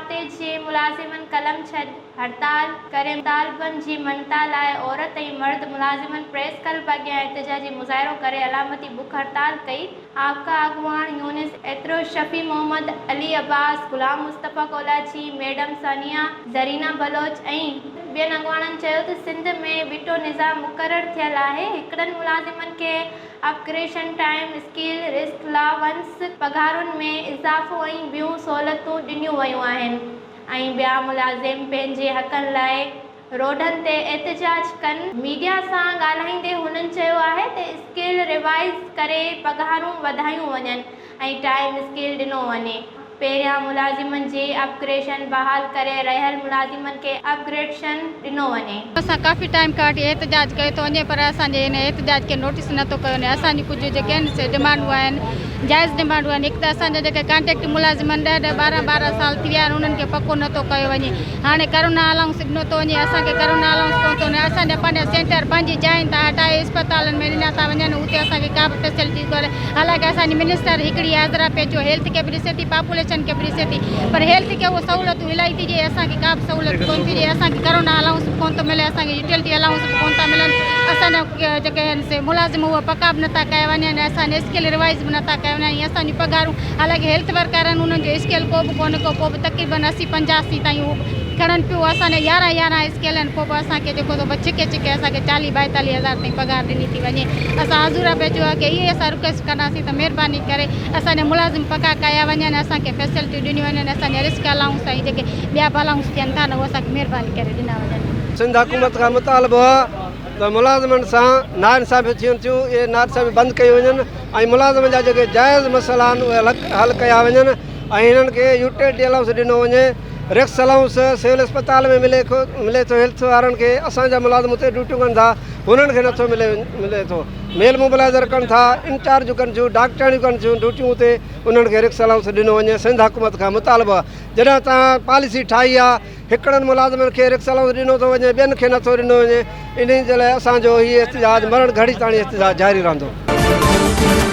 खाते जे मुलाजिमन कलम छॾ हड़ताल करे मुतालबन जी ममता लाइ औरत ऐं मर्द मुलाजिमन प्रेस क्लब अॻियां एहतजाजी मुज़ाहिरो करे अलामती बुख हड़ताल कई। आपका अगवान यूनिस एतरो शफी मोहम्मद अली अब्बास गुलाम मुस्तफ़ा कोलाची मैडम सानिया ज़रीना बलोच ऐं ॿियनि अगवाननि चयो त सिंध में बीटो निज़ाम मुक़ररु थियल आहे। हिकिड़नि मुलाजिमनि खे अपग्रेडेशन टाइम स्किल रिस्क अलावंस पघारुनि में इज़ाफ़ो ऐं ॿियूं सहूलियतूं ॾिनियूं वयूं आहिनि ऐं ॿिया मुलाज़िम पंहिंजे हक़नि लाइ रोडनि ते एहतजाज कनि। मीडिया सां ॻाल्हाईंदे हुननि चयो आहे त स्किल रिवाइज़ करे पघारूं वधायूं वञनि ऐं टाइम स्किल ॾिनो वञे। पहिरियां मुलाजिमनि जी अपग्रेडेशन बहाल करे रहियल मुलाजिमनि खे अपग्रेडेशन ॾिनो वञे। असां काफ़ी टाइम खां वठी एहतजाज कयो थो वञे पर असांजे हिन एहतजाज खे नोटिस नथो कयो वञे। असांजी कुझु जेके आहिनि से डिमांडूं आहिनि जाइज़ डिमांडूं आहिनि। हिकु त असांजा जेके कॉन्ट्रेक्ट मुलाज़िमनि 10-12 साल थी विया आहिनि उन्हनि खे पको नथो कयो वञे। हाणे करोना अलाउंस ॾिनो थो वञे, असांखे करोना अलाउंस कोन थो वञे। असांजा पंहिंजा सेंटर पंहिंजी जाइ था हटाए इस्पतालनि में ॾिना था वञनि, उते असांखे का बि फैसिलिटी कोन्हे। हालांकि असांजी मिनिस्टर हिकिड़ी आज़रा पेचो हेल्थ खे बि ॾिसे थी, पॉपुलेशन खे बि ॾिसे थी, पर हेल्थ खे उहो सहूलियतूं इलाही थी ॾिए, असांखे का बि सहूलियत कोन थी ॾिए। असांखे करोना अलाउंस बि कोन थो मिले, असांखे यूटिलिटी अलाउंस बि कोन था मिलनि। असांजा जेके आहिनि से मुलाज़िम उहे पका बि नथा कया वञनि, असांजे स्किल रिवाइज़ बि नथा कया वञनि। असांजी पघारूं हालांकि हेल्थ वर्कर आहिनि उन्हनि जो स्केल को बि कोन्हे को बि तक़रीबन 80-85 ताईं उहे खणनि पियूं। असांजे 11 स्केल आहिनि, पोइ बि असांखे जेको थो छिके असांखे 40-42 हज़ार ताईं पघार ॾिनी थी वञे। असां हज़ूरा पेचो आहे की इहे असां रिक्वेस्ट कंदासीं त महिरबानी करे असांजा मुलाज़िम पका कया वञनि, असांखे फैसिलिटियूं ॾिनियूं वञनि, असांजा रिस्क अलाउंस ऐं जेके ॿिया अलाउंस थियनि था न उहे असांखे महिरबानी करे ॾिना वञनि। सिंध हुकूमत खां मुतालबो आहे त मुलाज़िमनि सां नाइंसाफ़ी थियनि थियूं, इहे नाइंसाफ़ी बंदि कयूं वञनि ऐं मुलाज़िम जा जेके जाइज़ मसइला आहिनि उहे हल कया वञनि ऐं हिननि खे यूटिलिटी अलाउंस ॾिनो वञे। रिक्स अलाउंस सिविल अस्पताल में मिले थो हेल्थ वारनि खे, असांजा मुलाज़िम उते ड्यूटियूं कनि था हुननि खे नथो मिले थो। मेल मोबिलाइज़र कनि था, इंचार्ज कनि थियूं, डॉक्टरियूं कनि थियूं ड्यूटियूं उते, उन्हनि खे रिक्स अलाउंस ॾिनो वञे। सिंध हुकूमत खां मुतालबो आहे जॾहिं तव्हां पॉलिसी ठाही आहे हिकिड़नि मुलाज़िमनि खे रिक्स अलाउंस ॾिनो थो वञे, ॿियनि खे नथो ॾिनो वञे। इन जे लाइ असांजो हीउ एहतजाज मरण घड़ी ताईं एहतजाज जारी रहंदो।